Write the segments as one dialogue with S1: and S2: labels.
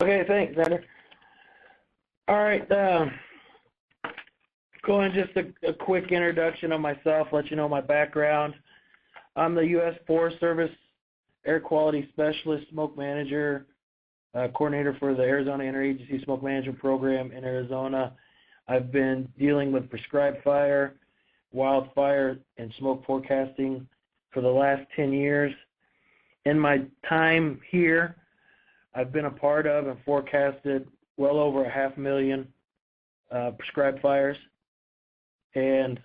S1: Okay, thanks, Xander. All right, going just a quick introduction of myself, let you know my background. I'm the U.S. Forest Service Air Quality Specialist, Smoke Manager, Coordinator for the Arizona Interagency Smoke Management Program in Arizona. I've been dealing with prescribed fire, wildfire, and smoke forecasting for the last 10 years. In my time here, I've been a part of and forecasted well over 500,000 prescribed fires. And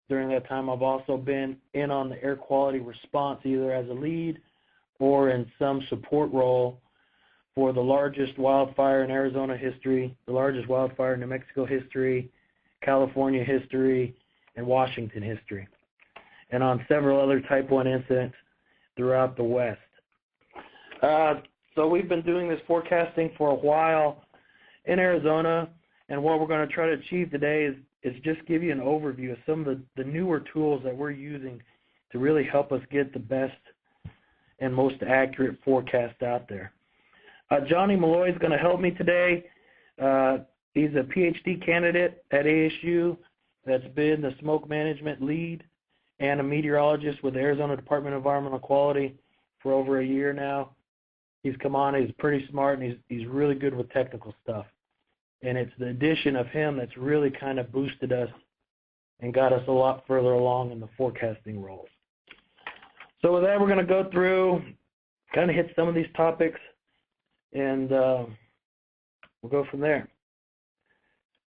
S1: during that time, I've also been in on the air quality response, either as a lead or in some support role for the largest wildfire in Arizona history, the largest wildfire in New Mexico history, California history, and Washington history, and on several other Type 1 incidents throughout the West. So we've been doing this forecasting for a while in Arizona, and what we're going to try to achieve today is just give you an overview of some of the newer tools that we're using to really help us get the best and most accurate forecast out there. Jonny Malloy is going to help me today. He's a PhD candidate at ASU that's been the smoke management lead and a meteorologist with the Arizona Department of Environmental Quality for over a year now. He's come on, he's pretty smart, and he's really good with technical stuff. And it's the addition of him that's really kind of boosted us and got us a lot further along in the forecasting roles. So with that, we're going to go through, kind of hit some of these topics, and we'll go from there.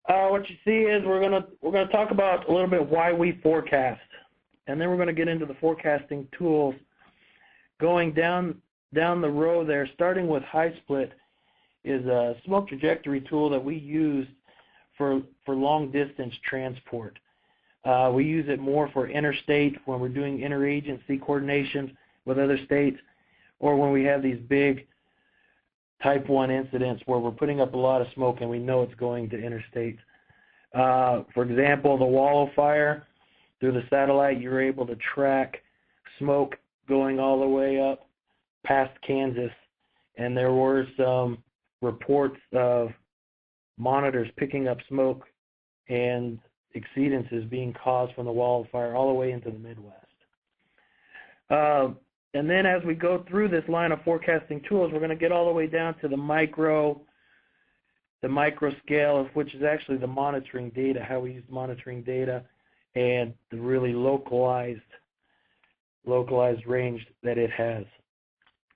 S1: What you see is we're going to talk about a little bit why we forecast, and then we're going to get into the forecasting tools. Going down the road there, starting with high split, is a smoke trajectory tool that we use for long distance transport. We use it more for interstate when we're doing interagency coordination with other states, or when we have these big Type 1 incidents where we're putting up a lot of smoke and we know it's going to interstate. For example, the Wildfire, through the satellite, you're able to track smoke going all the way up past Kansas, and there were some reports of monitors picking up smoke and exceedances being caused from the wildfire all the way into the Midwest. And then as we go through this line of forecasting tools, we're going to get all the way down to the micro scale, of which is actually the monitoring data, how we use monitoring data, and the really localized range that it has.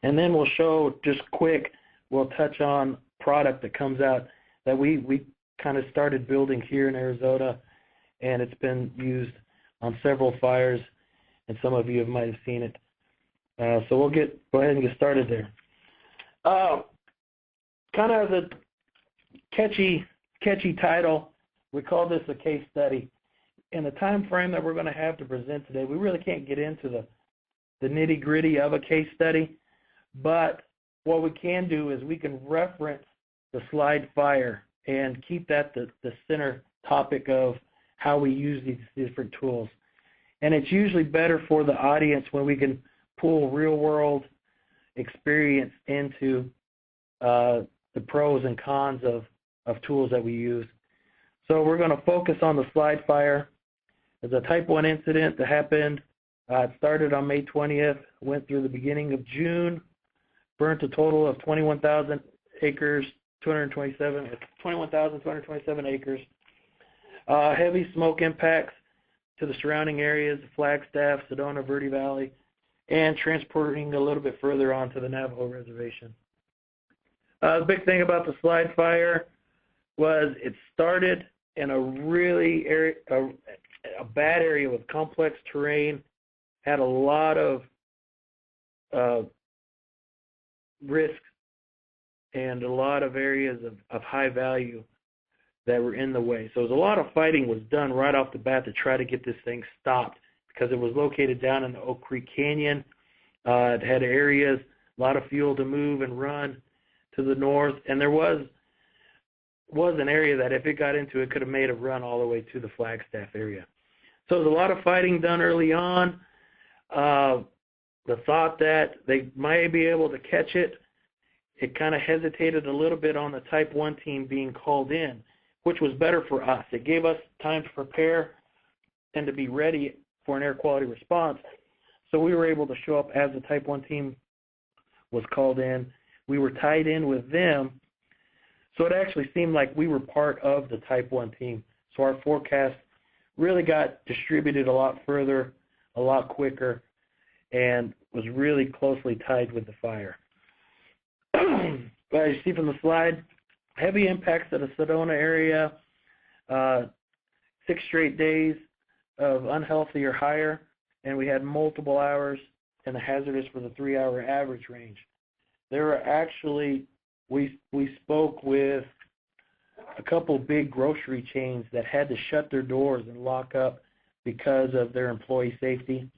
S1: And then we'll show just quick, we'll touch on product that comes out that we kind of started building here in Arizona, and it's been used on several fires, and some of you might have seen it. So we'll go ahead and get started there. Kind of as a catchy title, we call this a case study. In the time frame that we're going to have to present today, we really can't get into the nitty-gritty of a case study, but what we can do is we can reference the slide fire and keep that the center topic of how we use these different tools. And it's usually better for the audience when we can pull real-world experience into the pros and cons of tools that we use. So we're going to focus on the slide fire. It's a Type 1 incident that happened. It started on May 20th, went through the beginning of June, burnt a total of 21,000 acres, 21,227 acres. Heavy smoke impacts to the surrounding areas, Flagstaff, Sedona, Verde Valley, and transporting a little bit further on to the Navajo Reservation. The big thing about the slide fire was it started in a really a bad area with complex terrain, had a lot of risks and a lot of areas of high value that were in the way. So a lot of fighting was done right off the bat to try to get this thing stopped, because it was located down in the Oak Creek Canyon. It had areas, a lot of fuel to move and run to the north, and there was an area that if it got into it could have made a run all the way to the Flagstaff area. So there was a lot of fighting done early on. The thought that they might be able to catch it it kind of hesitated a little bit on the Type 1 team being called in, which was better for us. It gave us time to prepare and to be ready for an air quality response. So we were able to show up as the Type 1 team was called in. We were tied in with them, so it actually seemed like we were part of the Type 1 team. So our forecast really got distributed a lot further, a lot quicker, and was really closely tied with the fire. But as you see from the slide, heavy impacts of the Sedona area, 6 straight days of unhealthy or higher, and we had multiple hours in the hazardous for the 3-hour average range. There were actually, we spoke with a couple big grocery chains that had to shut their doors and lock up because of their employee safety.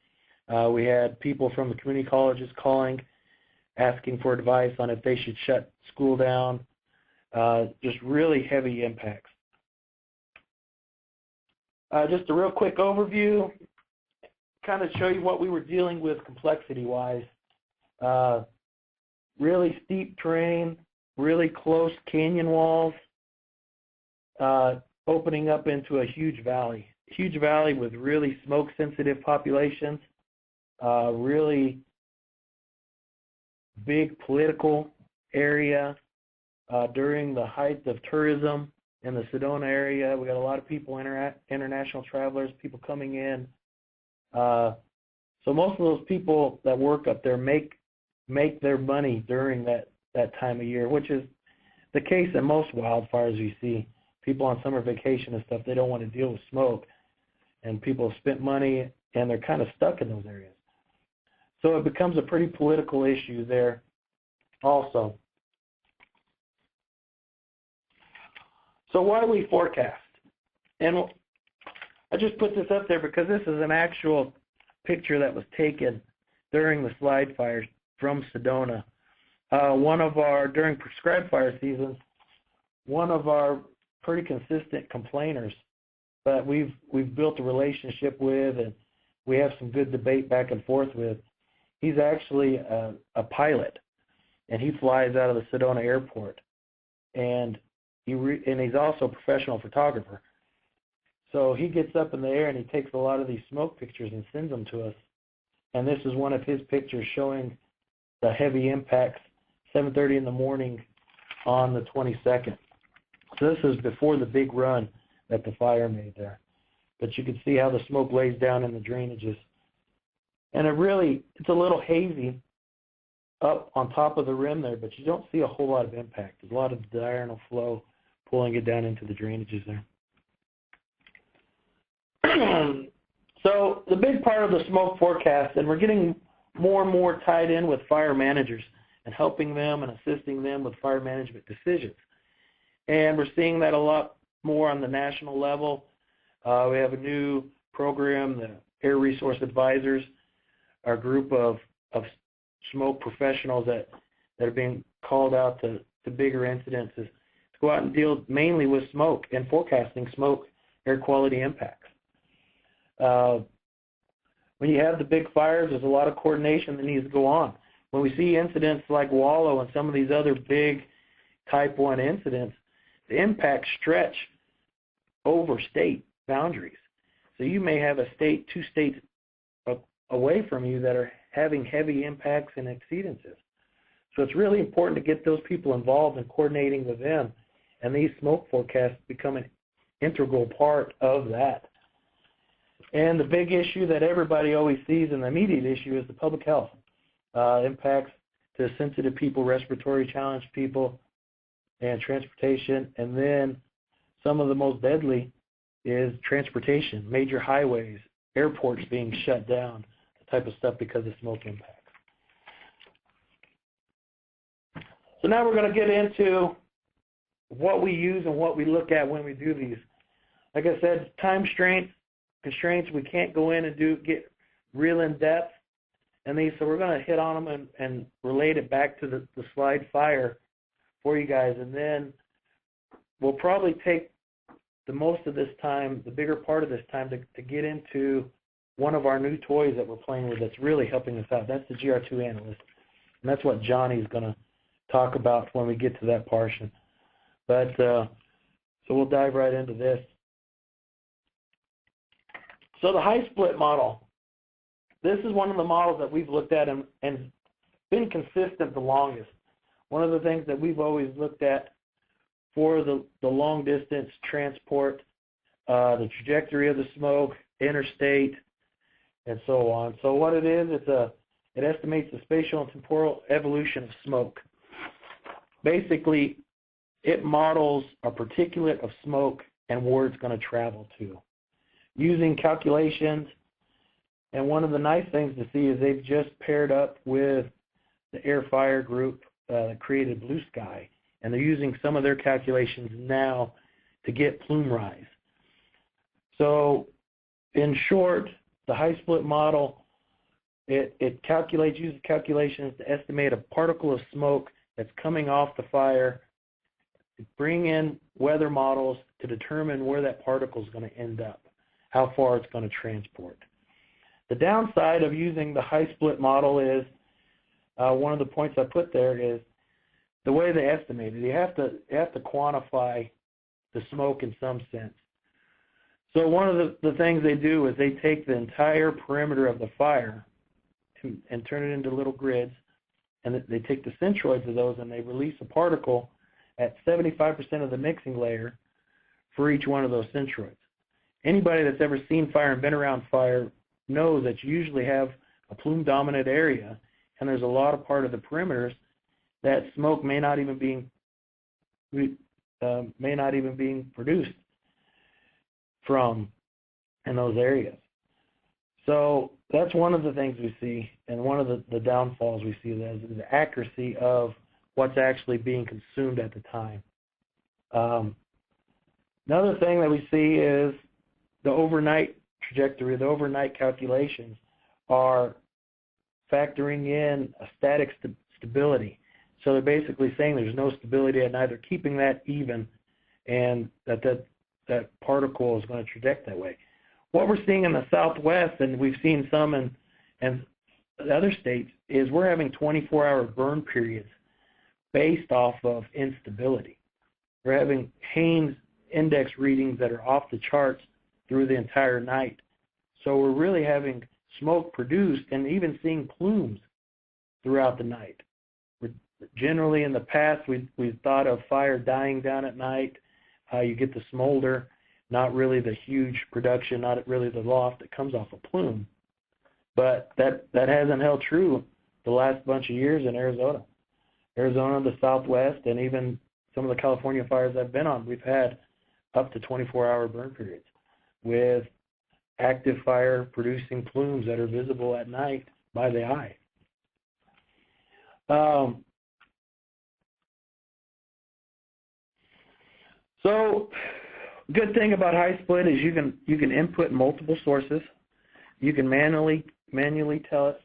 S1: We had people from the community colleges calling, asking for advice on if they should shut school down. Just really heavy impacts. Just a real quick overview, kind of show you what we were dealing with complexity-wise. Really steep terrain, really close canyon walls, opening up into a huge valley with really smoke-sensitive populations, really big political area. During the height of tourism in the Sedona area, we got a lot of people, international travelers, people coming in. So most of those people that work up there make their money during that time of year, which is the case in most wildfires you see. People on summer vacation and stuff, they don't want to deal with smoke, and people have spent money and they're kind of stuck in those areas. So it becomes a pretty political issue there also. So why do we forecast? And I just put this up there because this is an actual picture that was taken during the slide fires from Sedona. During prescribed fire seasons, one of our pretty consistent complainers that we've built a relationship with and we have some good debate back and forth with, he's actually a pilot, and he flies out of the Sedona airport. And he's also a professional photographer. So he gets up in the air and he takes a lot of these smoke pictures and sends them to us. And this is one of his pictures showing the heavy impacts, 7:30 in the morning on the 22nd. So this is before the big run that the fire made there. But you can see how the smoke lays down in the drainages. And it's a little hazy up on top of the rim there, but you don't see a whole lot of impact. There's a lot of diurnal flow pulling it down into the drainages there. So the big part of the smoke forecast, and we're getting more and more tied in with fire managers and helping them and assisting them with fire management decisions. And we're seeing that a lot more on the national level. We have a new program, the Air Resource Advisors, our group of smoke professionals that are being called out to bigger incidences to go out and deal mainly with smoke and forecasting smoke air quality impacts. When you have the big fires, there's a lot of coordination that needs to go on. When we see incidents like Wallow and some of these other big Type 1 incidents, the impacts stretch over state boundaries. So you may have two states away from you that are having heavy impacts and exceedances. So it's really important to get those people involved in coordinating with them, and these smoke forecasts become an integral part of that. And the big issue that everybody always sees, and the immediate issue, is the public health impacts to sensitive people, respiratory challenged people, and transportation. And then some of the most deadly is transportation, major highways, airports being shut down, the type of stuff because of smoke impacts. So now we're going to get into what we use and what we look at when we do these. Like I said, time constraints, we can't go in and get real in-depth in these, so we're going to hit on them and relate it back to the slide fire for you guys, and then we'll probably take the most of this time, the bigger part of this time, to get into one of our new toys that we're playing with that's really helping us out. That's the GR2 Analyst, and that's what Jonny is going to talk about when we get to that portion. But so we'll dive right into this. So the high split model, this is one of the models that we've looked at and been consistent the longest. One of the things that we've always looked at for the long distance transport, the trajectory of the smoke, interstate, and so on. So what it is, it estimates the spatial and temporal evolution of smoke. Basically, it models a particulate of smoke and where it's going to travel to, using calculations. And one of the nice things to see is they've just paired up with the Air Fire group that created Blue Sky, and they're using some of their calculations now to get plume rise. So in short, the high split model, it uses calculations to estimate a particle of smoke that's coming off the fire, bring in weather models to determine where that particle is going to end up, how far it's going to transport. The downside of using the high split model is, one of the points I put there is the way they estimate it. You have to quantify the smoke in some sense. So one of the things they do is they take the entire perimeter of the fire and turn it into little grids, and they take the centroids of those and they release a particle at 75% of the mixing layer for each one of those centroids. Anybody that's ever seen fire and been around fire knows that you usually have a plume dominant area, and there's a lot of part of the perimeters that smoke may not even being produced from in those areas. So that's one of the things we see, and one of the downfalls we see is the accuracy of what's actually being consumed at the time. Another thing that we see is the overnight trajectory. The overnight calculations are factoring in a static stability. So they're basically saying there's no stability at night. They're keeping that even, and that particle is going to traject that way. What we're seeing in the Southwest, and we've seen some in other states, is we're having 24-hour burn periods based off of instability. We're having Haynes index readings that are off the charts through the entire night. So we're really having smoke produced and even seeing plumes throughout the night. Generally, in the past, we've thought of fire dying down at night. You get the smolder, not really the huge production, not really the loft that comes off a plume. But that hasn't held true the last bunch of years in Arizona. Arizona, the Southwest, and even some of the California fires I've been on, we've had up to 24-hour burn periods with active fire producing plumes that are visible at night by the eye. So, good thing about high split is you can input multiple sources. You can manually tell it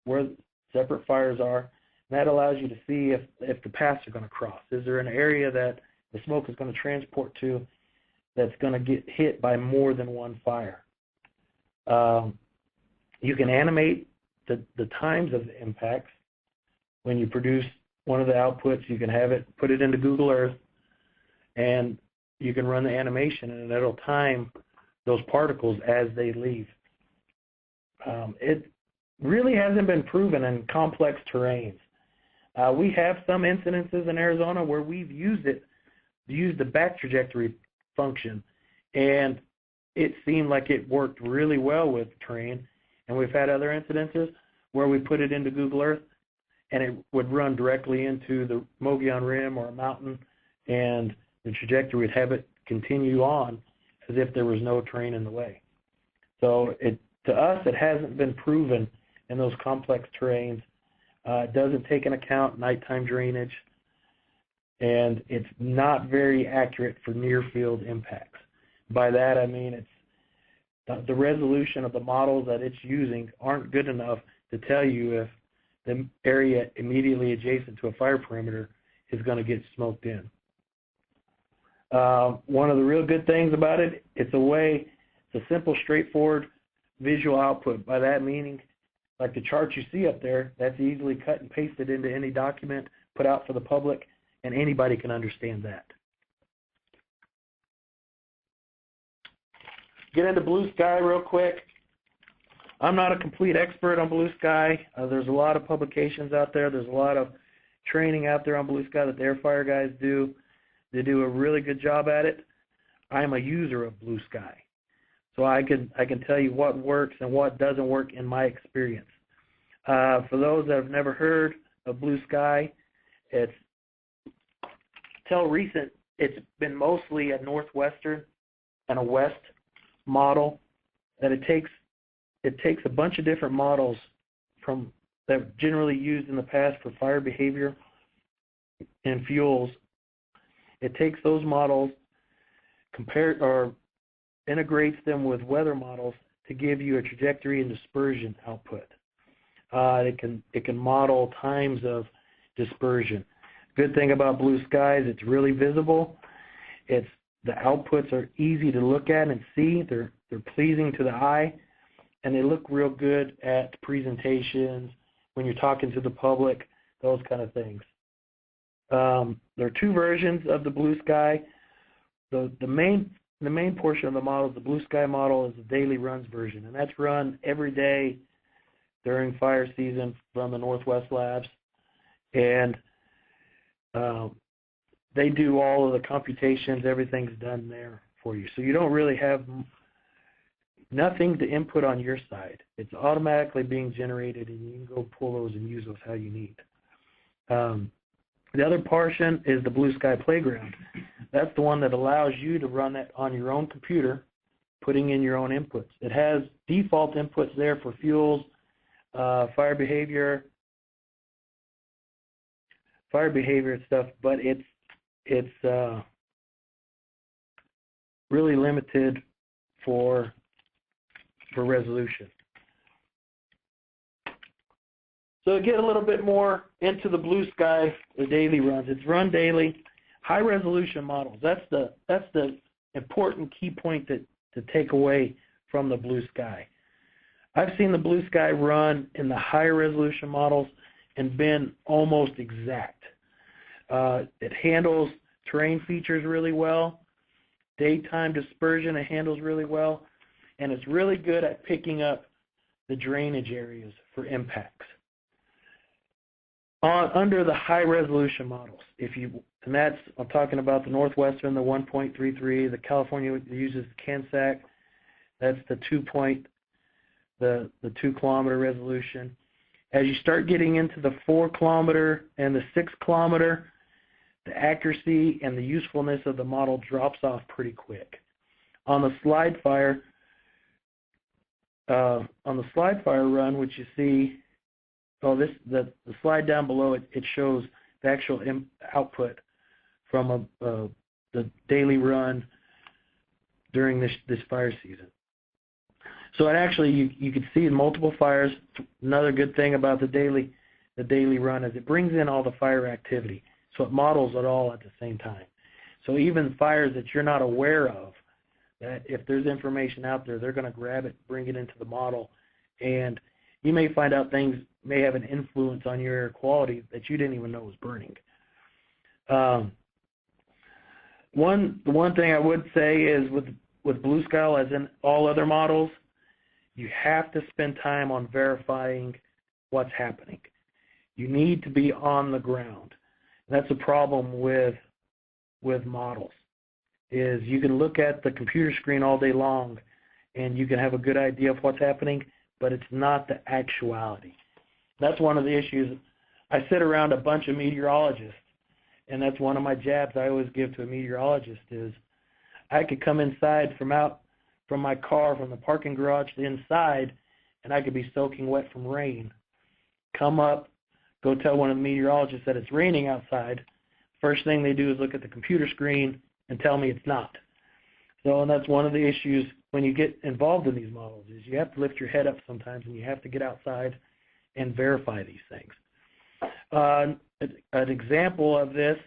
S1: where separate fires are. And that allows you to see if the paths are going to cross. Is there an area that the smoke is going to transport to that's going to get hit by more than one fire? You can animate the times of the impacts. When you produce one of the outputs, you can have it, put it into Google Earth, and you can run the animation, and it'll time those particles as they leave. It really hasn't been proven in complex terrains. We have some incidences in Arizona where we've used the back trajectory function, and it seemed like it worked really well with terrain. And we've had other incidences where we put it into Google Earth, and it would run directly into the Mogollon Rim or a mountain, and the trajectory would have it continue on as if there was no terrain in the way. So to us, it hasn't been proven in those complex terrains. It doesn't take into account nighttime drainage, and it's not very accurate for near-field impacts. By that, I mean it's the resolution of the models that it's using aren't good enough to tell you if the area immediately adjacent to a fire perimeter is going to get smoked in. One of the real good things about it, it's a simple, straightforward visual output. By that meaning, like the chart you see up there, that's easily cut and pasted into any document put out for the public, and anybody can understand that. Get into blue sky real quick. I'm not a complete expert on blue sky. There's a lot of publications out there. There's a lot of training out there on blue sky that the air fire guys do. They do a really good job at it. I'm a user of blue sky, so I can tell you what works and what doesn't work in my experience. For those that have never heard of blue sky, it's till recent. It's been mostly a northwestern and a west model. That it takes a bunch of different models from that generally used in the past for fire behavior and fuels. It takes those models, integrates them with weather models to give you a trajectory and dispersion output. It can model times of dispersion. Good thing about blue skies, it's really visible. The outputs are easy to look at and see. They're pleasing to the eye, and they look real good at presentations when you're talking to the public, those kind of things. There are two versions of the blue sky. The main portion of the model, the blue sky model, is the daily runs version, and that's run every day during fire season from the Northwest Labs, and they do all of the computations. Everything's done there for you, so you don't really have nothing to input on your side. It's automatically being generated, and you can go pull those and use those how you need. The other portion is the Blue Sky Playground. That's the one that allows you to run that on your own computer, putting in your own inputs. It has default inputs there for fuels, fire behavior and stuff, but it's really limited for resolution. So to get a little bit more into the blue sky, the daily runs, it's run daily, high resolution models. That's the important key point to take away from the blue sky. I've seen the blue sky run in the higher resolution models and been almost exact. It handles terrain features really well, daytime dispersion it handles really well, and it's really good at picking up the drainage areas for impacts. Under the high resolution models, I'm talking about the Northwestern, the 1.33, the California uses the CANSAC, that's the 2 kilometer resolution. As you start getting into the 4 kilometer and the 6 kilometer, the accuracy and the usefulness of the model drops off pretty quick. On the slide fire run, which you see, the slide down below it shows the actual output from the daily run during this fire season. So it actually you can see in multiple fires. Another good thing about the daily run is it brings in all the fire activity, so it models it all at the same time. So even fires that you're not aware of, that if there's information out there, they're going to grab it, bring it into the model, and you may find out things may have an influence on your air quality that you didn't even know was burning. The one thing I would say is with Blue Sky, as in all other models, you have to spend time on verifying what's happening. You need to be on the ground. That's a problem with models. Is you can look at the computer screen all day long and you can have a good idea of what's happening, but it's not the actuality. That's one of the issues. I sit around a bunch of meteorologists, and that's one of my jabs I always give to a meteorologist is I could come inside from my car, from the parking garage to inside, and I could be soaking wet from rain. Come up, go tell one of the meteorologists that it's raining outside. First thing they do is look at the computer screen and tell me it's not. So, and that's one of the issues when you get involved in these models is you have to lift your head up sometimes and you have to get outside and verify these things. An example of this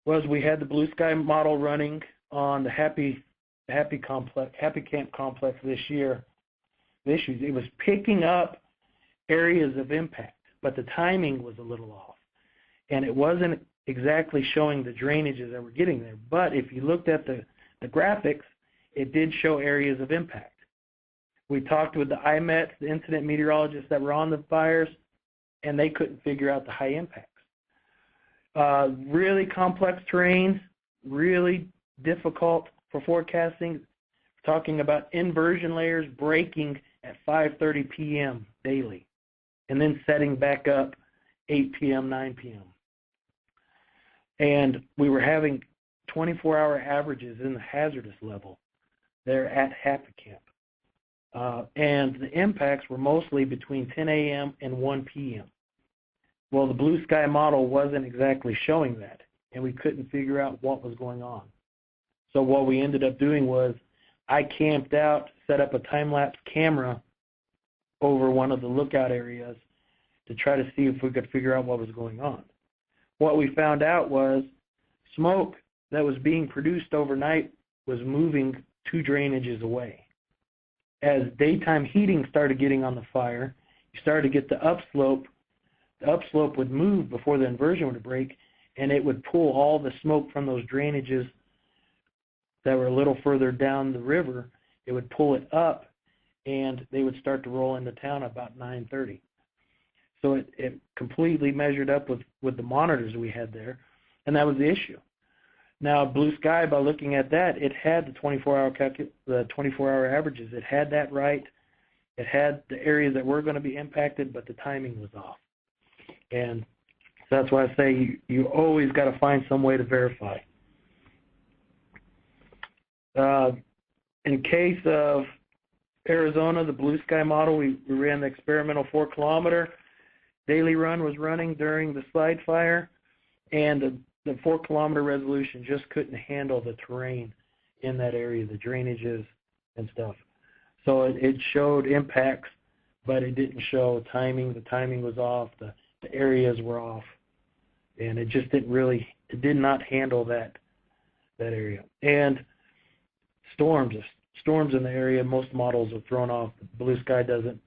S1: was we had the Blue Sky model running on the Happy Camp complex this year. It was picking up areas of impact, but the timing was a little off. and it wasn't exactly showing the drainages that were getting there. But if you looked at the graphics, it did show areas of impact. We talked with the IMETs, the incident meteorologists that were on the fires, and they couldn't figure out the high impacts. Really complex terrains, really difficult for forecasting. We're talking about inversion layers breaking at 5:30 p.m. daily, and then setting back up 8 p.m., 9 p.m. And we were having 24-hour averages in the hazardous level there at Happy Camp. And the impacts were mostly between 10 a.m. and 1 p.m. Well, the blue sky model wasn't exactly showing that, and we couldn't figure out what was going on. So what we ended up doing was I camped out, set up a time-lapse camera over one of the lookout areas to try to see if we could figure out what was going on. What we found out was smoke that was being produced overnight was moving 2 drainages away. As daytime heating started getting on the fire, you started to get the upslope. The upslope would move before the inversion would break, and it would pull all the smoke from those drainages that were a little further down the river. It would pull it up, and they would start to roll into town about 9:30. So it completely measured up with the monitors we had there, and that was the issue. Now, blue sky, by looking at that, it had the 24-hour averages. It had that right. It had the areas that were going to be impacted, but the timing was off. And so that's why I say you always got to find some way to verify. In case of Arizona, the blue sky model, we ran the experimental 4-kilometer. Daily run was running during the slide fire, and the 4-kilometer resolution just couldn't handle the terrain in that area, the drainages and stuff. So it showed impacts, but it didn't show timing. The timing was off. The areas were off, and it just it did not handle that area. And storms in the area, most models are thrown off. Blue sky doesn't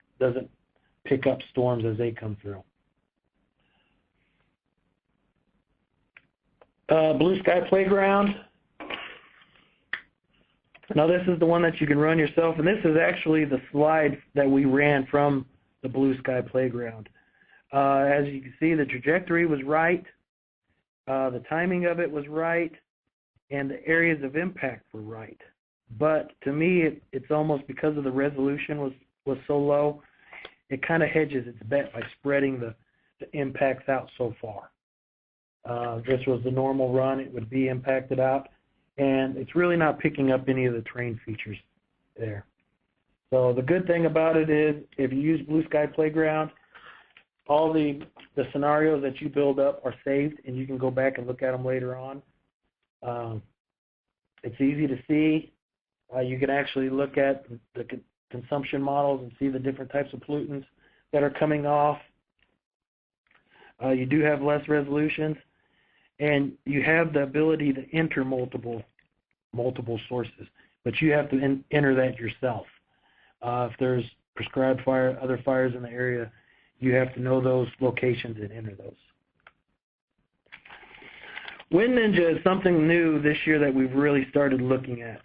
S1: pick up storms as they come through. Blue sky playground. Now this is the one that you can run yourself, and this is actually the slide that we ran from the blue sky playground. As you can see, the trajectory was right, the timing of it was right, and the areas of impact were right. But to me, it's almost because of the resolution was so low, it kind of hedges its bet by spreading the impacts out so far. This was the normal run. It would be impacted out, and it's really not picking up any of the terrain features there. So the good thing about it is if you use Blue Sky Playground, all the scenarios that you build up are saved, and you can go back and look at them later on. It's easy to see. You can actually look at the consumption models and see the different types of pollutants that are coming off. You do have less resolutions, and you have the ability to enter multiple sources, but you have to enter that yourself. If there's prescribed other fires in the area, you have to know those locations and enter those. Wind Ninja is something new this year that we've really started looking at.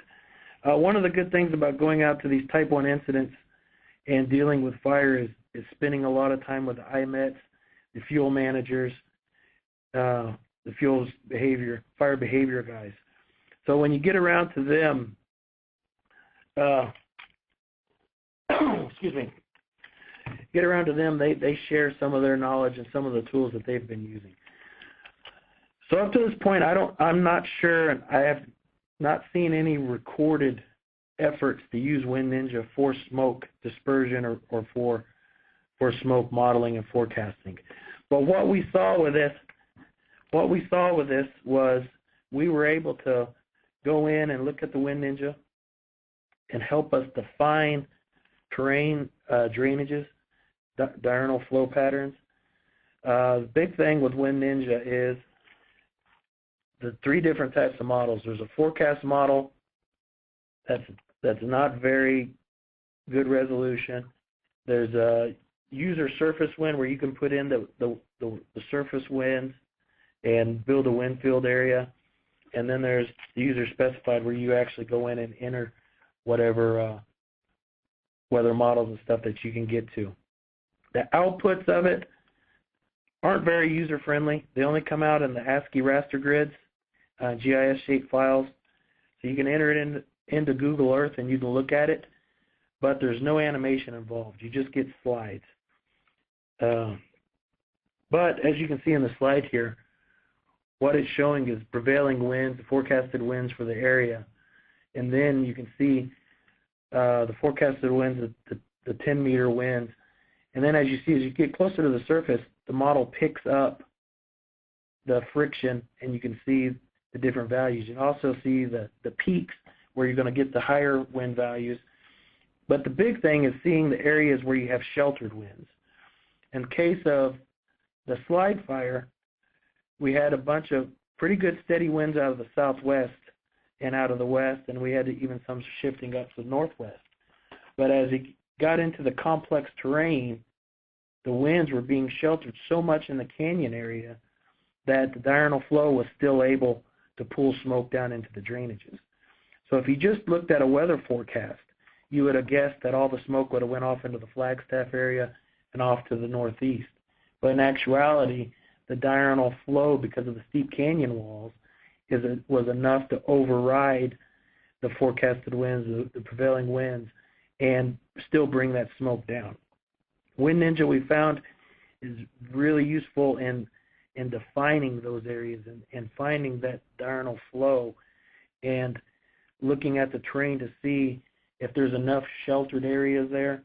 S1: One of the good things about going out to these Type 1 incidents and dealing with fire is spending a lot of time with the IMETs, the fuel managers, the fire behavior guys. So when you get around to them, they share some of their knowledge and some of the tools that they've been using. So up to this point, I'm not sure. I have not seen any recorded efforts to use Wind Ninja for smoke dispersion or for smoke modeling and forecasting. But what we saw with this was we were able to go in and look at the Wind Ninja and help us define terrain drainages, diurnal flow patterns. The big thing with Wind Ninja is the 3 different types of models. There's a forecast model that's not very good resolution. There's a user surface wind where you can put in the surface winds and build a wind field area. And then there's the user specified, where you actually go in and enter whatever weather models and stuff that you can get to. The outputs of it aren't very user friendly. They only come out in the ASCII raster grids, GIS shape files. So you can enter it into Google Earth and you can look at it, but there's no animation involved. You just get slides. But as you can see in the slide here, what it's showing is prevailing winds, the forecasted winds for the area. And then you can see the forecasted winds, the 10-meter winds. And then as you get closer to the surface, the model picks up the friction, and you can see the different values. You can also see the peaks where you're going to get the higher wind values. But the big thing is seeing the areas where you have sheltered winds. In case of the slide fire, we had a bunch of pretty good steady winds out of the southwest and out of the west, and we had even some shifting up to the northwest. But as it got into the complex terrain, the winds were being sheltered so much in the canyon area that the diurnal flow was still able to pull smoke down into the drainages. So if you just looked at a weather forecast, you would have guessed that all the smoke would have went off into the Flagstaff area and off to the northeast. But in actuality, the diurnal flow, because of the steep canyon walls, was enough to override the forecasted winds, the prevailing winds, and still bring that smoke down. Wind Ninja, we found, is really useful in defining those areas and finding that diurnal flow and looking at the terrain to see if there's enough sheltered areas there,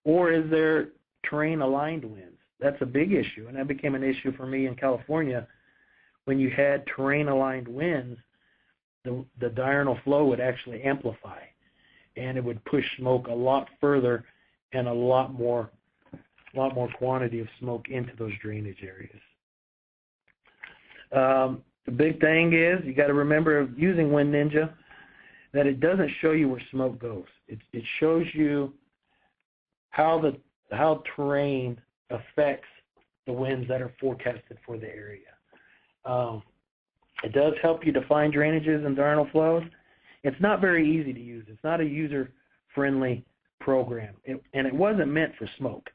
S1: or is there terrain aligned winds. That's a big issue, and that became an issue for me in California. When you had terrain aligned winds, the diurnal flow would actually amplify, and it would push smoke a lot further and a lot more quantity of smoke into those drainage areas. The big thing is you got to remember, using Wind Ninja, that it doesn't show you where smoke goes. It shows you how terrain affects the winds that are forecasted for the area. It does help you define drainages and diurnal flows. It's not very easy to use. It's not a user-friendly program, and it wasn't meant for smoke.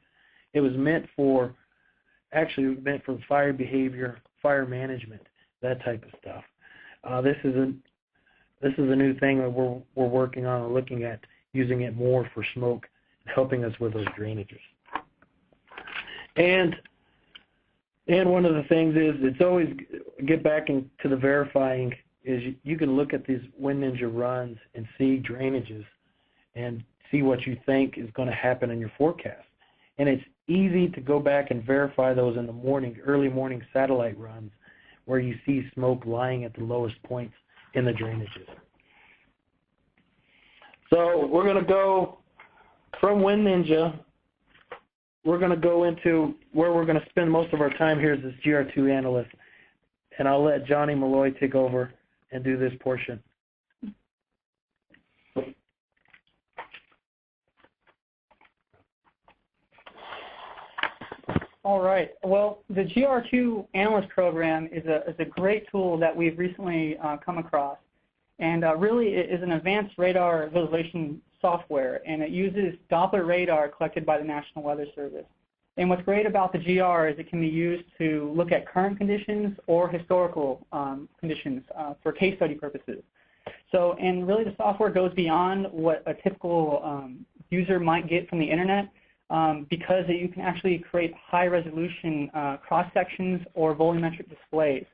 S1: It was meant for fire behavior, fire management, that type of stuff. This is a new thing that we're working on and looking at using it more for smoke and helping us with those drainages. And one of the things is, it's always, get back into the verifying, is you can look at these Wind Ninja runs and see drainages and see what you think is going to happen in your forecast. And it's easy to go back and verify those in the morning, early morning satellite runs, where you see smoke lying at the lowest points in the drainages. So we're going to go from Wind Ninja. We're going to go into where we're going to spend most of our time here, is this GR2 Analyst. And I'll let Jonny Malloy take over and do this portion.
S2: All right. Well, the GR2 Analyst program is a great tool that we've recently come across. And really, it is an advanced radar visualization software, and it uses Doppler radar collected by the National Weather Service. And what's great about the GR is it can be used to look at current conditions or historical conditions for case study purposes. So, and really the software goes beyond what a typical user might get from the internet, because you can actually create high resolution cross-sections or volumetric displays.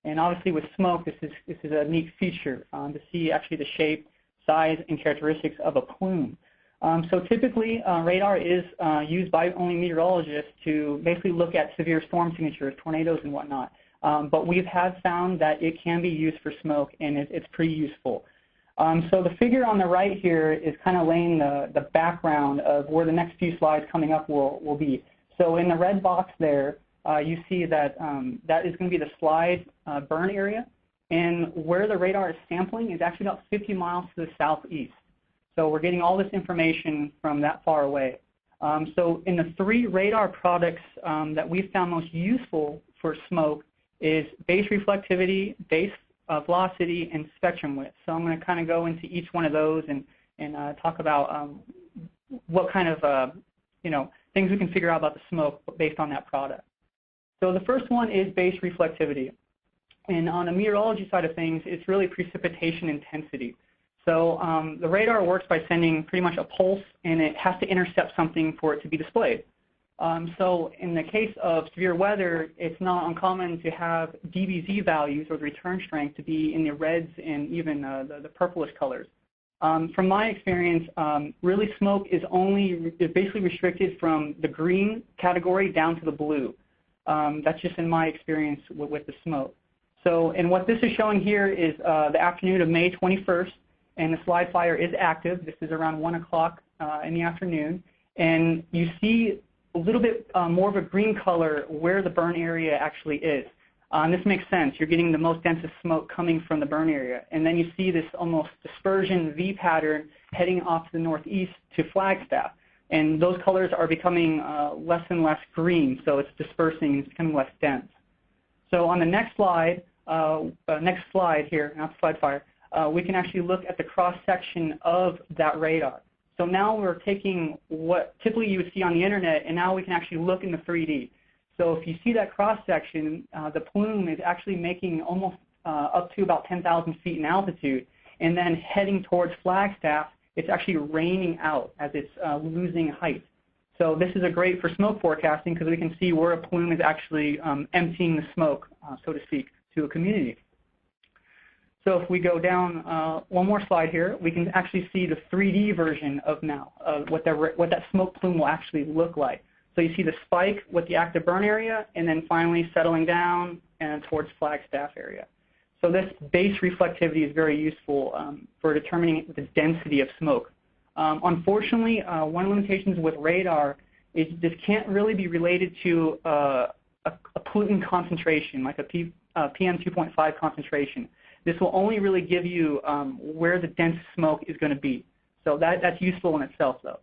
S2: And obviously with smoke, this is a neat feature to see actually the shape, size, and characteristics of a plume. So typically, radar is used by only meteorologists to basically look at severe storm signatures, tornadoes, and whatnot. But we have found that it can be used for smoke, and it's pretty useful. So the figure on the right here is kind of laying the background of where the next few slides coming up will be. So in the red box there, you see that that is going to be the slide burn area. And where the radar is sampling is actually about 50 miles to the southeast. So we're getting all this information from that far away. So in the three radar products that we've found most useful for smoke is base reflectivity, base velocity, and spectrum width. So I'm going to kind of go into each one of those and talk about what kind of things we can figure out about the smoke based on that product. So the first one is base reflectivity. And on the meteorology side of things, it's really precipitation intensity. So the radar works by sending pretty much a pulse, and it has to intercept something for it to be displayed. So in the case of severe weather, it's not uncommon to have DBZ values, or the return strength, to be in the reds and even the purplish colors. From my experience, really smoke is basically restricted from the green category down to the blue. That's just in my experience with the smoke. So, and what this is showing here is the afternoon of May 21st, and the slide fire is active. This is around 1 o'clock in the afternoon, and you see a little bit more of a green color where the burn area actually is. And this makes sense. You're getting the most densest smoke coming from the burn area. And then you see this almost dispersion V pattern heading off to the northeast to Flagstaff. And those colors are becoming less and less green, so it's dispersing, it's becoming less dense. So on the next slide here, not the slide fire, we can actually look at the cross-section of that radar. So now we're taking what typically you would see on the internet, and now we can actually look in the 3D. So if you see that cross-section, the plume is actually making almost up to about 10,000 feet in altitude, and then heading towards Flagstaff, it's actually raining out as it's losing height. So this is great for smoke forecasting because we can see where a plume is actually emptying the smoke, so to speak, to a community. So if we go down one more slide here, we can actually see the 3D version of what that smoke plume will actually look like. So you see the spike with the active burn area, and then finally settling down and towards Flagstaff area. So this base reflectivity is very useful for determining the density of smoke. Unfortunately, one of the limitations with radar is this can't really be related to a pollutant concentration, like a PM 2.5 concentration. This will only really give you where the dense smoke is going to be. So that's useful in itself, though.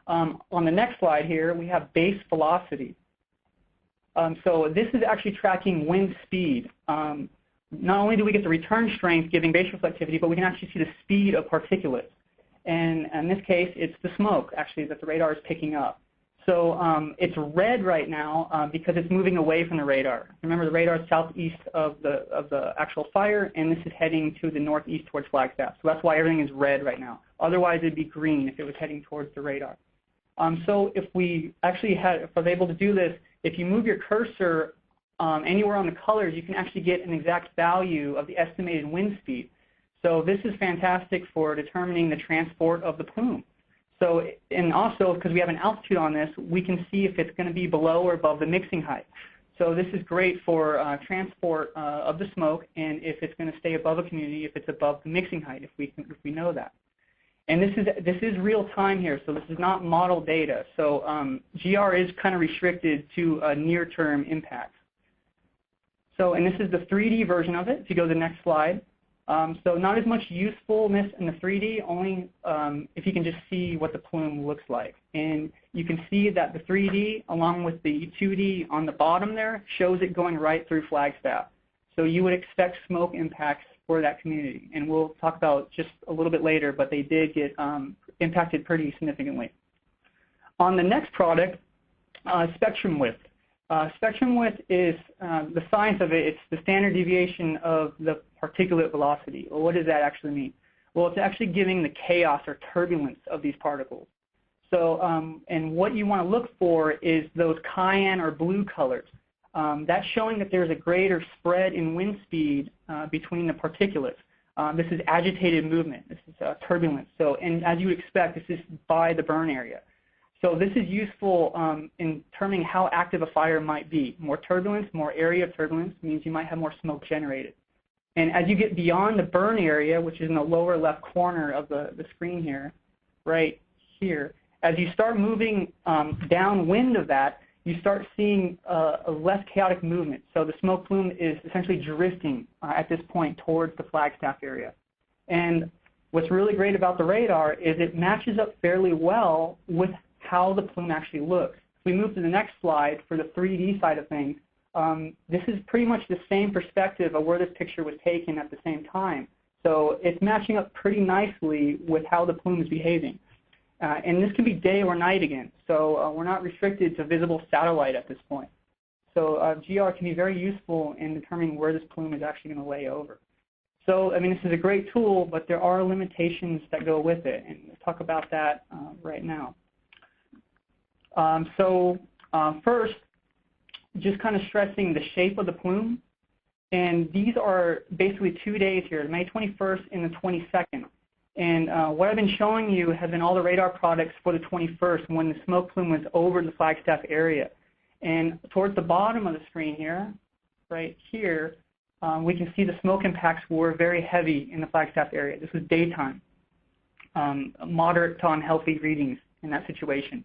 S2: On the next slide here, we have base velocity. So this is actually tracking wind speed. Not only do we get the return strength giving base reflectivity, but we can actually see the speed of particulates. And in this case, it's the smoke, actually, that the radar is picking up. So it's red right now because it's moving away from the radar. Remember, the radar is southeast of the actual fire, and this is heading to the northeast towards Flagstaff. So that's why everything is red right now. Otherwise, it'd be green if it was heading towards the radar. So if we actually if I was able to do this, if you move your cursor anywhere on the colors, you can actually get an exact value of the estimated wind speed. So this is fantastic for determining the transport of the plume. So, and also because we have an altitude on this, we can see if it's going to be below or above the mixing height. So this is great for transport of the smoke, and if it's going to stay above a community, if it's above the mixing height, if we know that. And this is real time here, so this is not model data. So GR is kind of restricted to near-term impacts. So, and this is the 3D version of it. If you go to the next slide. So not as much usefulness in the 3D, only if you can just see what the plume looks like. And you can see that the 3D, along with the 2D on the bottom there, shows it going right through Flagstaff. So you would expect smoke impacts for that community. And we'll talk about just a little bit later, but they did get impacted pretty significantly. On the next product, spectrum width. Spectrum width is the science of it. It's the standard deviation of the particulate velocity. Well, what does that actually mean? Well, it's actually giving the chaos or turbulence of these particles. So, and what you want to look for is those cyan or blue colors. That's showing that there's a greater spread in wind speed between the particulates. This is agitated movement. This is turbulence. So, and as you would expect, this is by the burn area. So this is useful in determining how active a fire might be. More turbulence, more area of turbulence means you might have more smoke generated. And as you get beyond the burn area, which is in the lower left corner of the screen here, right here, as you start moving downwind of that, you start seeing a less chaotic movement. So the smoke plume is essentially drifting at this point towards the Flagstaff area. And what's really great about the radar is it matches up fairly well with how the plume actually looks. If we move to the next slide for the 3D side of things, this is pretty much the same perspective of where this picture was taken at the same time. So it's matching up pretty nicely with how the plume is behaving. And this can be day or night again, so we're not restricted to visible satellite at this point. So GR can be very useful in determining where this plume is actually going to lay over. So, I mean, this is a great tool, but there are limitations that go with it, and we'll talk about that right now. First, just kind of stressing the shape of the plume. And these are basically 2 days here, May 21st and the 22nd. And what I've been showing you has been all the radar products for the 21st when the smoke plume was over the Flagstaff area. And towards the bottom of the screen here, right here, we can see the smoke impacts were very heavy in the Flagstaff area. This was daytime, moderate to unhealthy readings in that situation.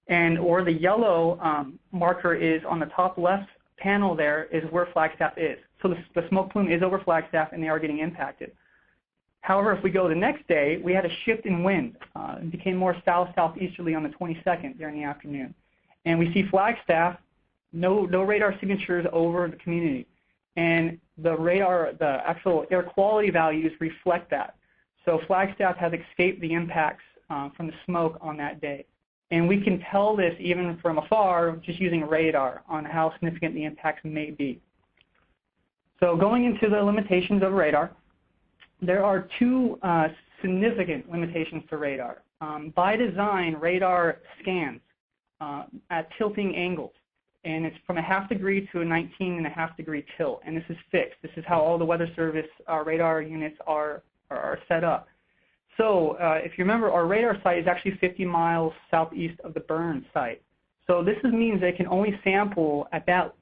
S2: And or the yellow marker is on the top left panel there is where Flagstaff is. So the smoke plume is over Flagstaff and they are getting impacted. However, if we go the next day, we had a shift in wind. It became more south-southeasterly on the 22nd during the afternoon. And we see Flagstaff, no radar signatures over the community. And the actual air quality values reflect that. So Flagstaff has escaped the impacts from the smoke on that day. And we can tell this even from afar just using radar on how significant the impacts may be. So going into the limitations of radar, there are two significant limitations to radar. By design, radar scans at tilting angles. And it's from a 1/2 degree to a 19.5 degree tilt. And this is fixed. This is how all the Weather Service radar units are set up. So if you remember, our radar site is actually 50 miles southeast of the burn site. So this means they can only sample at that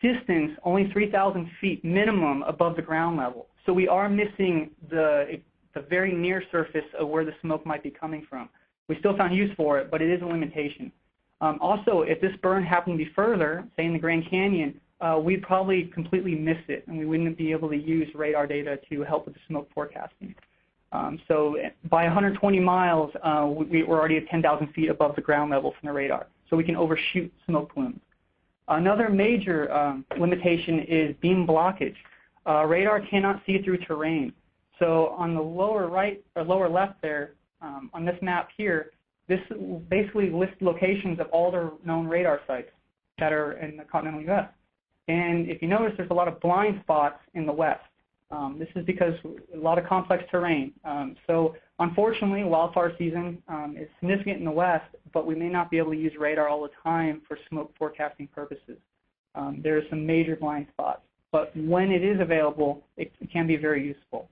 S2: distance only 3,000 feet minimum above the ground level. So we are missing the very near surface of where the smoke might be coming from. We still found use for it, but it is a limitation. Also, if this burn happened to be further, say in the Grand Canyon, we'd probably completely miss it, and we wouldn't be able to use radar data to help with the smoke forecasting. So by 120 miles, we're already at 10,000 feet above the ground level from the radar, so we can overshoot smoke plumes. Another major limitation is beam blockage. Radar cannot see through terrain. So on the lower right or lower left there, on this map here, this basically lists locations of all the known radar sites that are in the continental U.S. And if you notice, there's a lot of blind spots in the west. This is because a lot of complex terrain. So unfortunately, wildfire season is significant in the west, but we may not be able to use radar all the time for smoke forecasting purposes. There are some major blind spots. But when it is available, it can be very useful.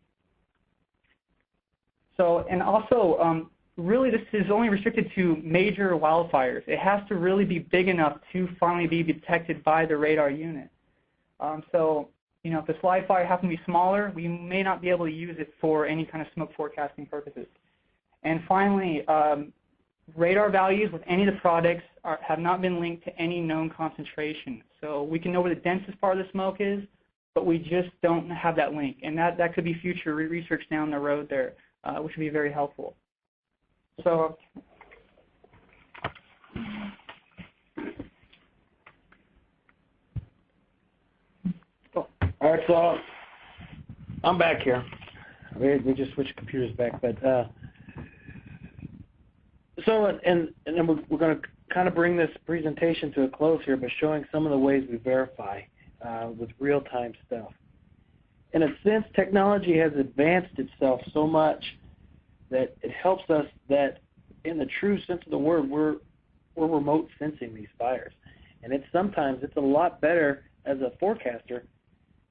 S2: So, and also, really this is only restricted to major wildfires. It has to really be big enough to finally be detected by the radar unit. So, you know, if the slide fire happens to be smaller, we may not be able to use it for any kind of smoke forecasting purposes. And finally, radar values with any of the products have not been linked to any known concentration. So we can know where the densest part of the smoke is, but we just don't have that link. And that could be future research down the road there, which would be very helpful. So
S1: all right, so I'm back here. We just switched computers back, but so and then we're going to kind of bring this presentation to a close here by showing some of the ways we verify with real-time stuff. In a sense, technology has advanced itself so much that it helps us that, in the true sense of the word, we're remote sensing these fires, and sometimes it's a lot better as a forecaster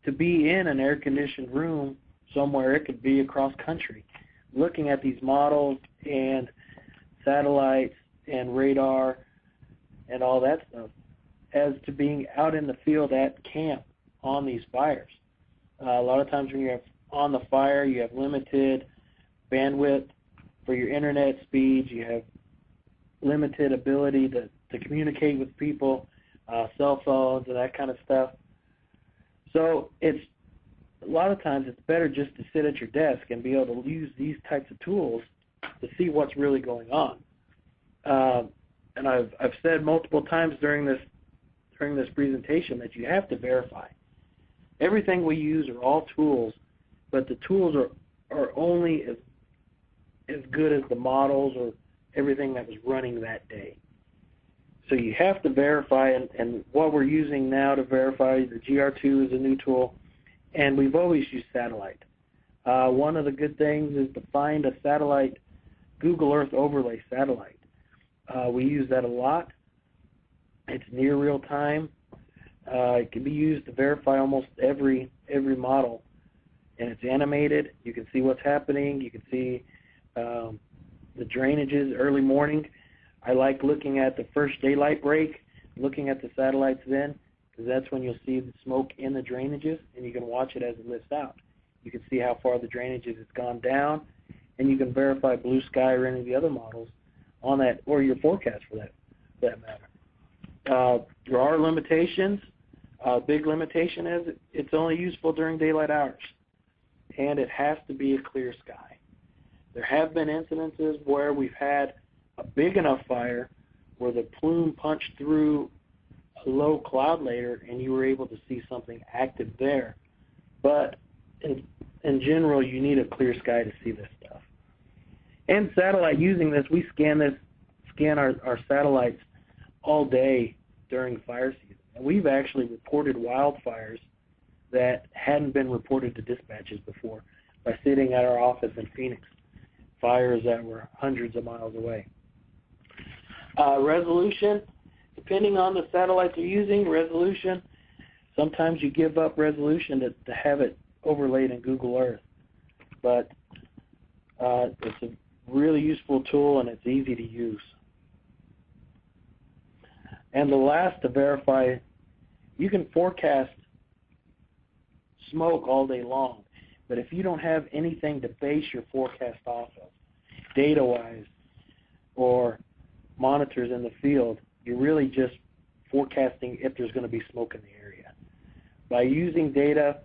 S1: to be in an air-conditioned room somewhere. It could be across country, looking at these models and satellites and radar and all that stuff, as to being out in the field at camp on these fires. A lot of times when you're on the fire, you have limited bandwidth for your internet speeds, you have limited ability to communicate with people, cell phones and that kind of stuff. So a lot of times it's better just to sit at your desk and be able to use these types of tools to see what's really going on. And I've said multiple times during this during this presentation that you have to verify. Everything we use are all tools, but the tools are only as good as the models or everything that was running that day. So you have to verify, and what we're using now to verify, the GR2 is a new tool, and we've always used satellite. One of the good things is to find a satellite, Google Earth overlay satellite. We use that a lot. It's near real time. It can be used to verify almost every model, and it's animated. You can see what's happening. You can see the drainages early morning. I like looking at the first daylight break, looking at the satellites then, because that's when you'll see the smoke in the drainages, and you can watch it as it lifts out. You can see how far the drainages has gone down, and you can verify blue sky or any of the other models on that, or your forecast for that matter. There are limitations. Big limitation is it's only useful during daylight hours, and it has to be a clear sky. There have been incidences where we've had a big enough fire where the plume punched through a low cloud layer and you were able to see something active there. But in general, you need a clear sky to see this stuff. And satellite, using this, we scan our satellites all day during fire season. And we've actually reported wildfires that hadn't been reported to dispatches before by sitting at our office in Phoenix, fires that were hundreds of miles away. Resolution, depending on the satellites you're using, resolution, sometimes you give up resolution to have it overlaid in Google Earth. But it's a really useful tool and it's easy to use. And the last, to verify, you can forecast smoke all day long, but if you don't have anything to base your forecast off of, data-wise, or monitors in the field, you're really just forecasting if there's going to be smoke in the area. By using data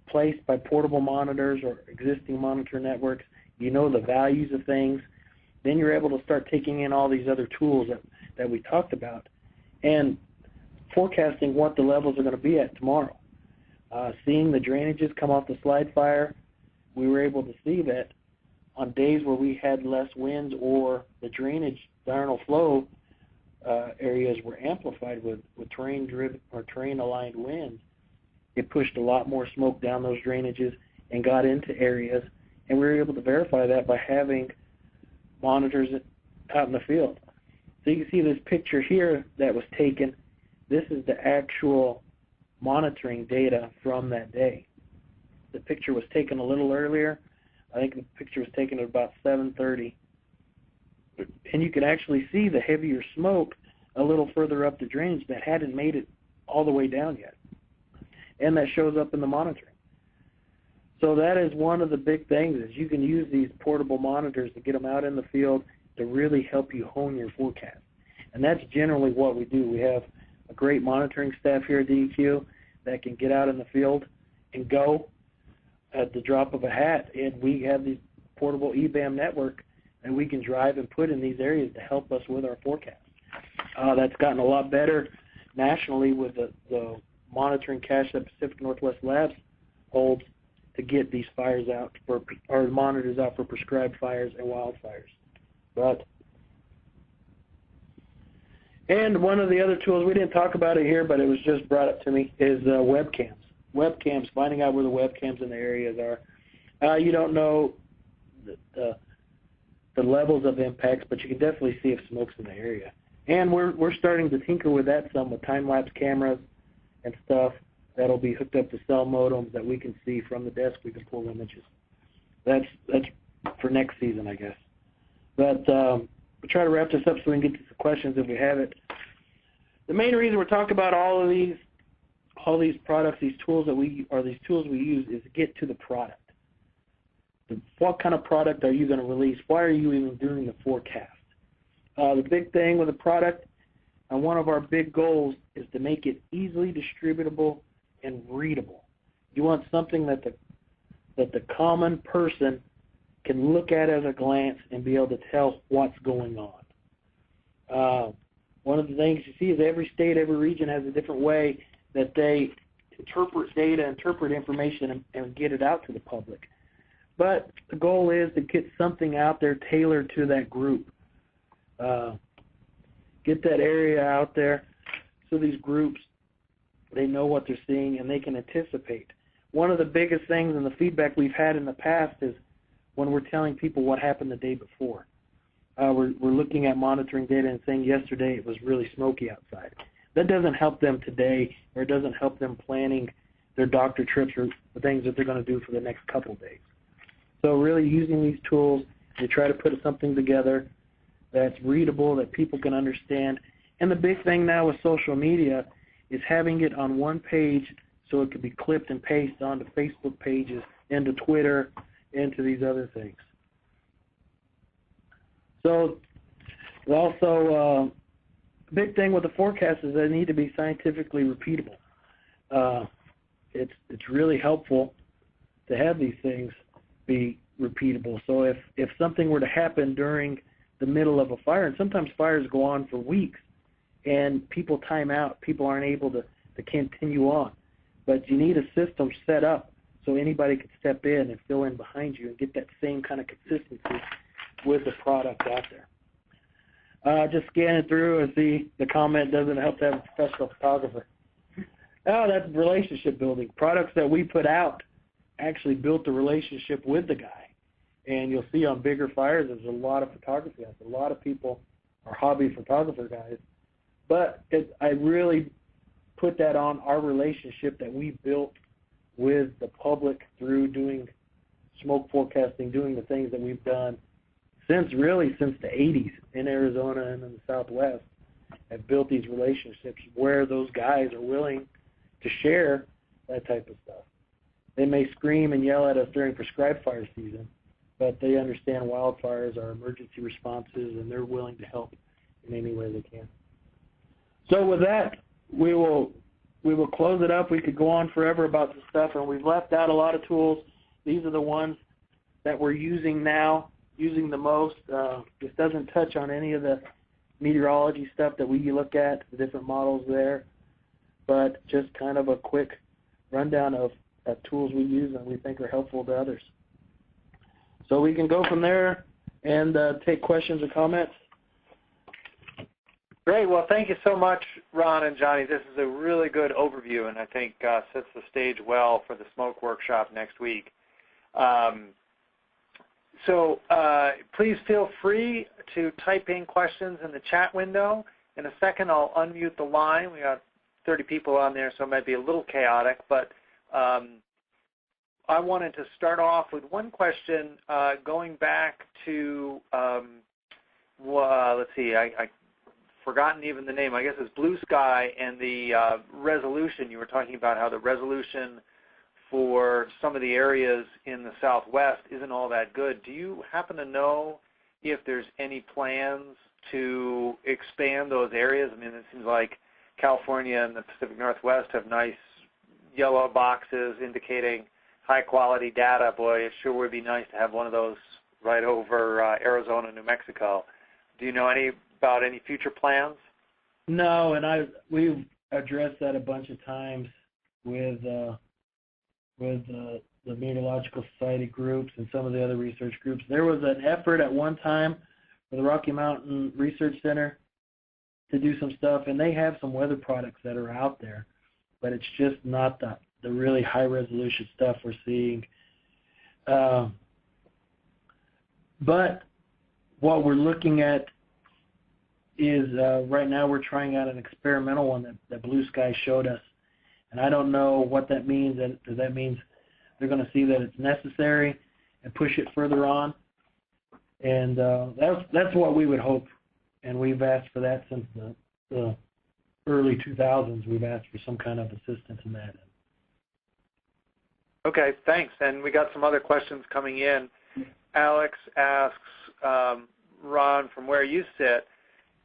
S1: placed by portable monitors or existing monitor networks, you know the values of things. Then you're able to start taking in all these other tools that we talked about and forecasting what the levels are going to be at tomorrow. Seeing the drainages come off the slide fire, we were able to see that on days where we had less winds or the drainage diurnal flow areas were amplified with terrain-driven or terrain-aligned winds, it pushed a lot more smoke down those drainages and got into areas, and we were able to verify that by having monitors out in the field. So you can see this picture here that was taken. This is the actual monitoring data from that day. The picture was taken a little earlier. I think the picture was taken at about 7:30. And you can actually see the heavier smoke a little further up the drainage that hadn't made it all the way down yet. And that shows up in the monitoring. So that is one of the big things, is you can use these portable monitors to get them out in the field to really help you hone your forecast. And that's generally what we do. We have a great monitoring staff here at DEQ that can get out in the field and go at the drop of a hat. And we have these portable EBAM network that we can drive and put in these areas to help us with our forecast. That's gotten a lot better nationally with the monitoring cache that Pacific Northwest Labs holds to get these fires out, or monitors out for prescribed fires and wildfires. And one of the other tools, we didn't talk about it here, but it was just brought up to me, is webcams. Webcams, finding out where the webcams in the areas are. You don't know the levels of impacts, but you can definitely see if smoke's in the area. And we're starting to tinker with that some with time-lapse cameras and stuff that'll be hooked up to cell modems that we can see from the desk. We can pull images. That's for next season, I guess. But we'll try to wrap this up so we can get to some questions if we have it. The main reason we're talking about all these products, these tools we use, is to get to the product. What kind of product are you going to release? Why are you even doing the forecast? The big thing with a product, and one of our big goals, is to make it easily distributable and readable. You want something that the common person can look at a glance and be able to tell what's going on. one of the things you see is every state, every region has a different way that they interpret data, interpret information, and get it out to the public. But the goal is to get something out there tailored to that group. Get that area out there so these groups, they know what they're seeing and they can anticipate. One of the biggest things and the feedback we've had in the past is when we're telling people what happened the day before. We're looking at monitoring data and saying yesterday it was really smoky outside. That doesn't help them today, or it doesn't help them planning their doctor trips or the things that they're going to do for the next couple days. So really using these tools to try to put something together that's readable, that people can understand. And the big thing now with social media is having it on one page so it could be clipped and pasted onto Facebook pages, into Twitter, into these other things. So also, big thing with the forecast is they need to be scientifically repeatable. It's really helpful to have these things be repeatable. So if something were to happen during the middle of a fire, and sometimes fires go on for weeks, and people time out, people aren't able to continue on. But you need a system set up so anybody can step in and fill in behind you and get that same kind of consistency with the product out there. Just scanning through and see the comment, doesn't help to have a professional photographer. Oh, that's relationship building. Products that we put out actually built the relationship with the guy. And you'll see on bigger fires, there's a lot of photography out there. A lot of people are hobby photographer guys. But I really put that on our relationship that we built with the public through doing smoke forecasting, doing the things that we've done since the 80s in Arizona and in the Southwest, have built these relationships where those guys are willing to share that type of stuff. They may scream and yell at us during prescribed fire season, but they understand wildfires are emergency responses, and they're willing to help in any way they can. So with that, we will close it up. We could go on forever about this stuff, and we've left out a lot of tools. These are the ones that we're using now, using the most. This doesn't touch on any of the meteorology stuff that we look at, the different models there, but just kind of a quick rundown of tools we use and we think are helpful to others. So we can go from there and take questions or comments.
S3: Great. Well, thank you so much, Ron and Johnny. This is a really good overview, and I think sets the stage well for the smoke workshop next week. So please feel free to type in questions in the chat window. In a second, I'll unmute the line. We got 30 people on there, so it might be a little chaotic, but I wanted to start off with one question going back to, let's see, I've forgotten even the name. I guess it's Blue Sky and the resolution. You were talking about how the resolution for some of the areas in the Southwest isn't all that good. Do you happen to know if there's any plans to expand those areas? I mean, it seems like California and the Pacific Northwest have nice yellow boxes indicating high-quality data. Boy, it sure would be nice to have one of those right over Arizona, New Mexico. Do you know about any future plans?
S1: No, and we've addressed that a bunch of times with the Meteorological Society groups and some of the other research groups. There was an effort at one time for the Rocky Mountain Research Center to do some stuff, and they have some weather products that are out there, but it's just not the really high-resolution stuff we're seeing. But what we're looking at is right now we're trying out an experimental one that Blue Sky showed us. And I don't know what that means. That means they're going to see that it's necessary and push it further on. And that's what we would hope. And we've asked for that since the early 2000s. We've asked for some kind of assistance in that.
S3: Okay, thanks. And we got some other questions coming in. Alex asks, Ron, from where you sit,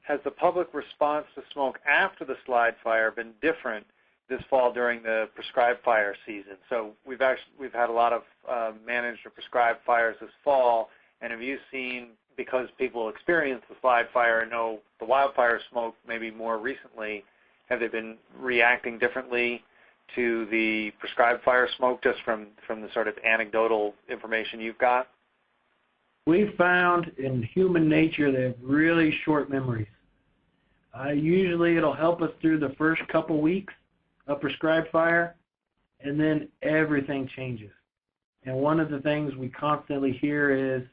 S3: has the public response to smoke after the slide fire been different this fall during the prescribed fire season? So we've had a lot of managed or prescribed fires this fall, and have you seen because people experience the slide fire and know the wildfire smoke maybe more recently, have they been reacting differently to the prescribed fire smoke just from the sort of anecdotal information you've got?
S1: We found in human nature they have really short memories. Usually it'll help us through the first couple weeks of prescribed fire, and then everything changes. And one of the things we constantly hear is,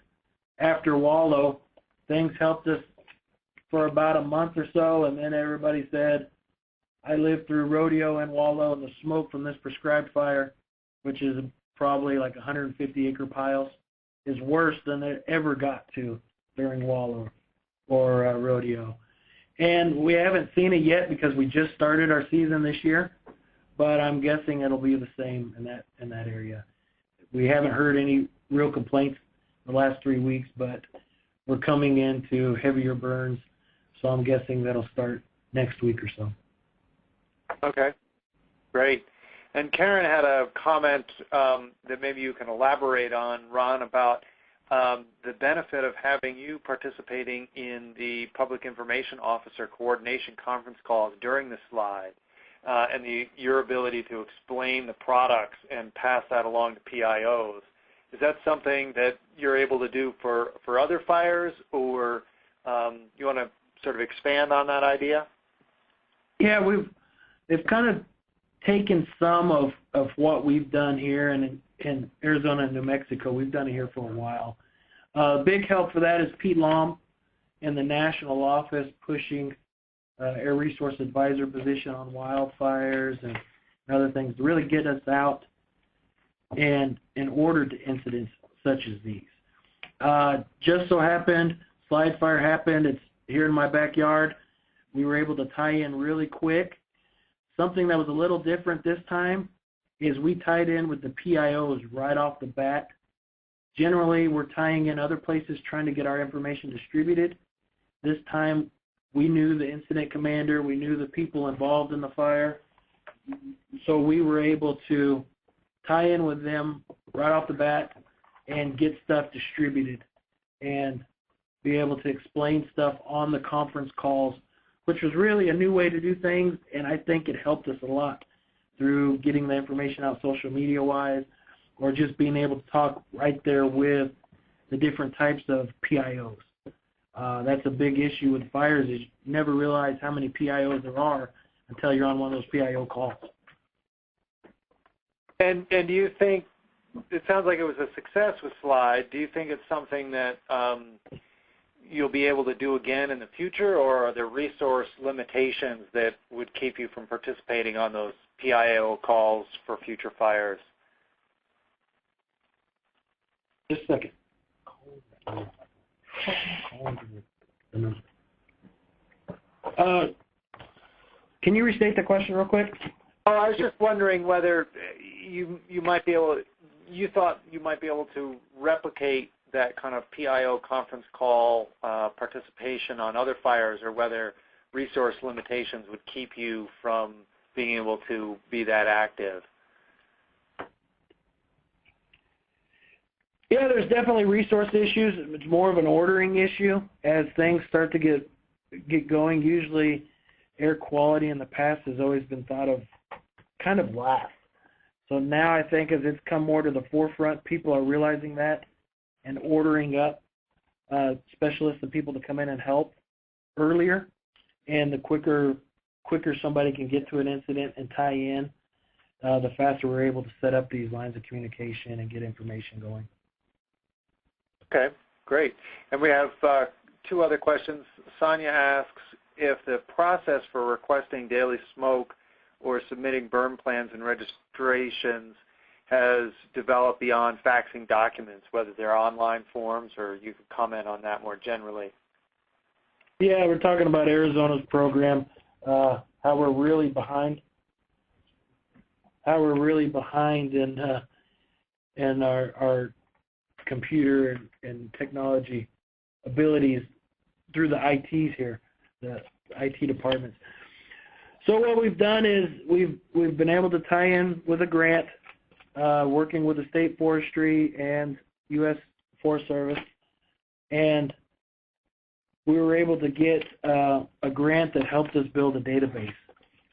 S1: after Wallow, things helped us for about a month or so, and then everybody said, I lived through Rodeo and Wallow, and the smoke from this prescribed fire, which is probably like 150 acre piles, is worse than it ever got to during Wallow or Rodeo. And we haven't seen it yet because we just started our season this year, but I'm guessing it'll be the same in that area. We haven't heard any real complaints in the last 3 weeks, but we're coming into heavier burns, so I'm guessing that'll start next week or so.
S3: Okay, great. And Karen had a comment that maybe you can elaborate on, Ron, about the benefit of having you participating in the Public Information Officer Coordination Conference calls during the slide, and your ability to explain the products and pass that along to PIOs. Is that something that you're able to do for other fires, or you want to sort of expand on that idea?
S1: Yeah, they've kind of taken some of what we've done here in Arizona and New Mexico. We've done it here for a while. Big help for that is Pete Lom in the national office pushing Air Resource Advisor position on wildfires and other things to really get us out and in order to incidents such as these. Just so happened, slide fire happened. It's here in my backyard. We were able to tie in really quick. Something that was a little different this time is we tied in with the PIOs right off the bat. Generally, we're tying in other places trying to get our information distributed. This time, we knew the incident commander, we knew the people involved in the fire, so we were able to tie in with them right off the bat and get stuff distributed and be able to explain stuff on the conference calls, which was really a new way to do things, and I think it helped us a lot through getting the information out social media-wise or just being able to talk right there with the different types of PIOs. That's a big issue with fires is you never realize how many PIOs there are until you're on one of those PIO calls. And
S3: do you think, it sounds like it was a success with Slide, do you think it's something that you'll be able to do again in the future, or are there resource limitations that would keep you from participating on those PIO calls for future fires?
S1: Just a second. Can you restate the question real quick?
S3: I was just wondering whether you might be able, you thought you might be able to replicate that kind of PIO conference call participation on other fires, or whether resource limitations would keep you from being able to be that active.
S1: Yeah, there's definitely resource issues. It's more of an ordering issue as things start to get going. Usually air quality in the past has always been thought of kind of last. So now I think as it's come more to the forefront, people are realizing that and ordering up specialists and people to come in and help earlier. And the quicker somebody can get to an incident and tie in, the faster we're able to set up these lines of communication and get information going.
S3: Okay, great. And we have two other questions. Sonia asks if the process for requesting daily smoke or submitting burn plans and registrations has developed beyond faxing documents, whether they're online forms, or you could comment on that more generally.
S1: Yeah, we're talking about Arizona's program, how we're really behind in our computer and technology abilities through the ITs here, the IT departments. So what we've done is we've been able to tie in with a grant, working with the State Forestry and U.S. Forest Service, and we were able to get a grant that helped us build a database.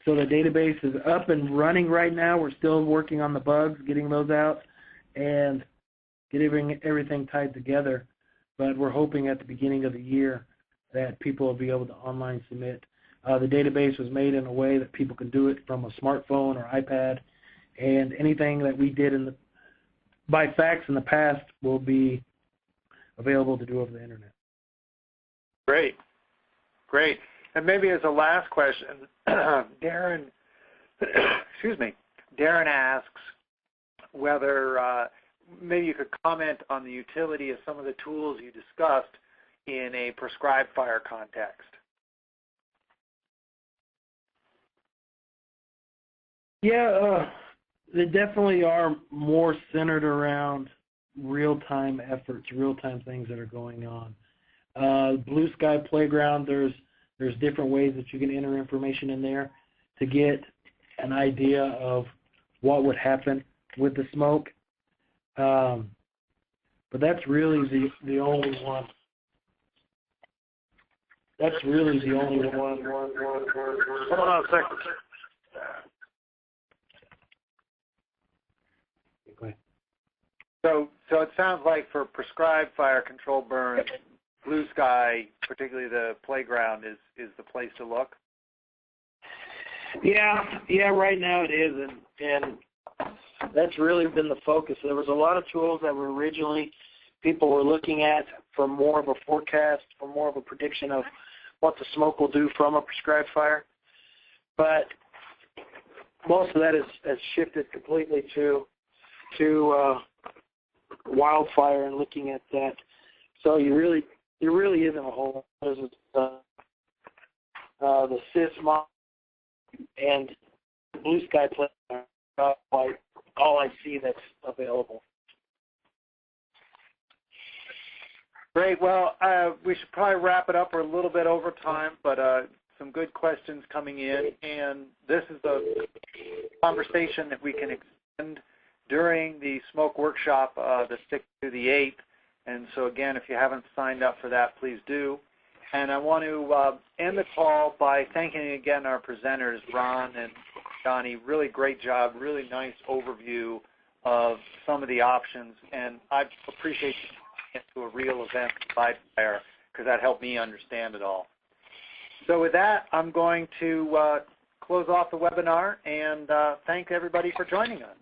S1: So the database is up and running right now. We're still working on the bugs, getting those out, and getting everything tied together. But we're hoping at the beginning of the year that people will be able to online submit. The database was made in a way that people can do it from a smartphone or iPad, and anything that we did by fax in the past will be available to do over the internet.
S3: Great, great. And maybe as a last question, Darren, excuse me, Darren asks whether maybe you could comment on the utility of some of the tools you discussed in a prescribed fire context.
S1: Yeah, they definitely are more centered around real-time efforts, real-time things that are going on. Blue Sky Playground, there's different ways that you can enter information in there to get an idea of what would happen with the smoke. But that's really the only one. That's really the only one. Hold on a second.
S3: So it sounds like for prescribed fire control burns, Blue Sky, particularly the playground, is the place to look?
S1: Yeah, right now it is, and that's really been the focus. There was a lot of tools that were originally people were looking at for more of a forecast, for more of a prediction of what the smoke will do from a prescribed fire. But most of that has shifted completely to wildfire and looking at that. So there really isn't a whole lot. There's the CIS model and Blue Sky Playground, all I see that's available.
S3: Great. Well, we should probably wrap it up. We're a little bit over time, but some good questions coming in, and this is a conversation that we can extend during the smoke workshop the 6th to the 8th. And so again, if you haven't signed up for that, please do. And I want to end the call by thanking again our presenters, Ron and Jonny. Really great job, really nice overview of some of the options. And I appreciate you coming into a real event like Wildfire, because that helped me understand it all. So with that, I'm going to close off the webinar and thank everybody for joining us.